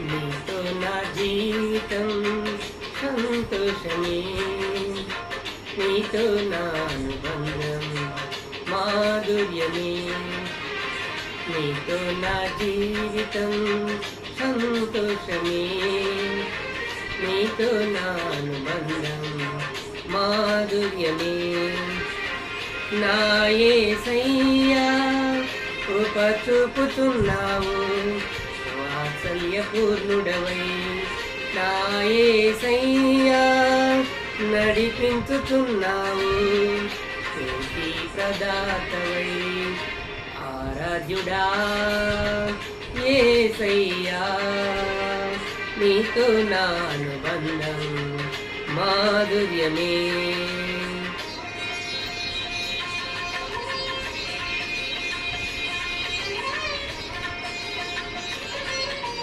నీతో నా జీవితం సంతోషమే, నీతో నా అనుబంధం మాధుర్యమే, నీతో నా జీవితం సంతోషమే, నీతో నా అనుబంధం మాధుర్యమే. నా యేసయ్యా కృప చూపుతున్నావు, వాత్సల్యపూర్ణుడవై నా యేసయ్యా నడిపించుతున్నావు, శాంతి ప్రదాతవై ఆరాధ్యుడా యేసయ్యా, నీతో నా అనుబంధం మాధుర్యమే.